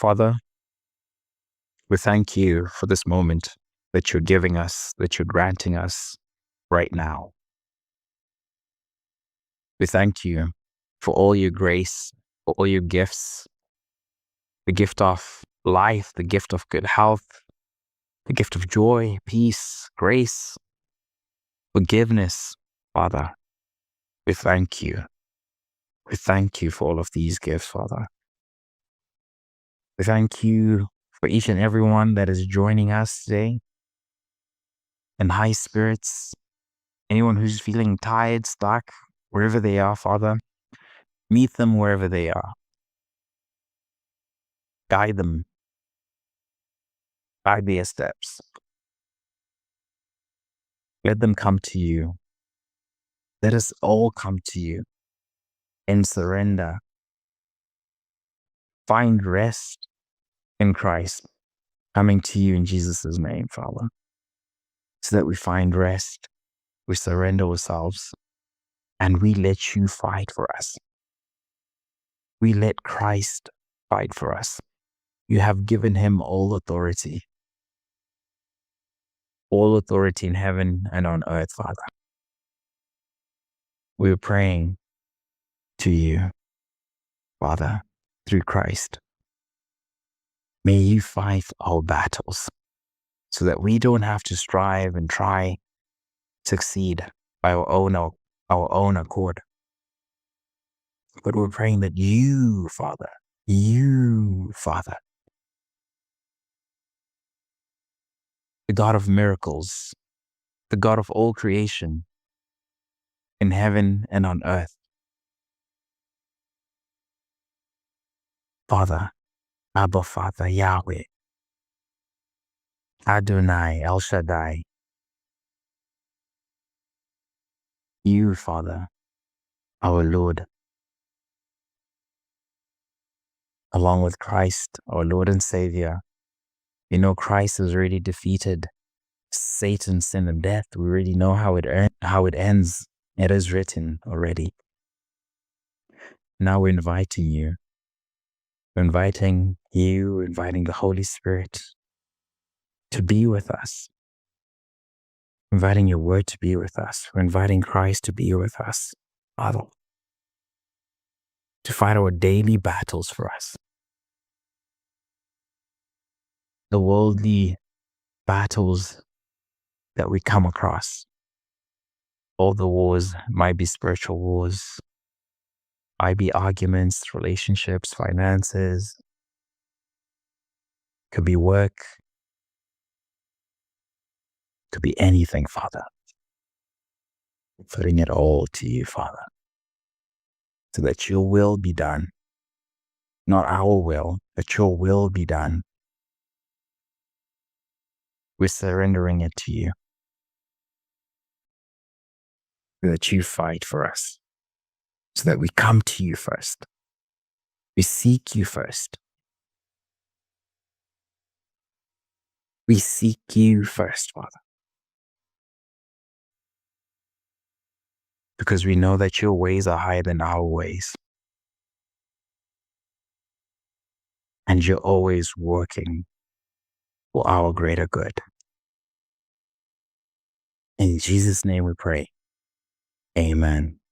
Father, we thank you for this moment that you're giving us, that you're granting us right now. We thank you for all your grace, for all your gifts, the gift of life, the gift of good health, the gift of joy, peace, grace, forgiveness, Father. We thank you. We thank you for all of these gifts, Father. We thank you for each and every one that is joining us today in high spirits. Anyone who's feeling tired, stuck, wherever they are, Father, meet them wherever they are. Guide them. Guide their steps. Let them come to you. Let us all come to you and surrender. Find rest in Christ, coming to you in Jesus' name, Father, so that we find rest, we surrender ourselves, and we let you fight for us. We let Christ fight for us. You have given him all authority in heaven and on earth, Father. We're praying to you, Father, through Christ. May you fight our battles so that we don't have to strive and try to succeed by our own accord. But we're praying that you, Father, the God of miracles, the God of all creation, in heaven and on earth, Father, Abba Father, Yahweh, Adonai, El Shaddai, you, Father, our Lord, along with Christ, our Lord and Savior. You know, Christ has already defeated Satan, sin, and death. We already know how it ends. It is written already. Now we're inviting you. We're inviting you, inviting the Holy Spirit to be with us. We're inviting your word to be with us. We're inviting Christ to be with us, Father, to fight our daily battles for us. The worldly battles that we come across. All the wars might be spiritual wars, might be arguments, relationships, finances, could be work, could be anything, Father. Putting it all to you, Father, so that your will be done. Not our will, but your will be done. We're surrendering it to you, so that you fight for us, so that we come to you first. We seek you first. We seek you first, Father, because we know that your ways are higher than our ways. And you're always working for our greater good. In Jesus' name we pray. Amen.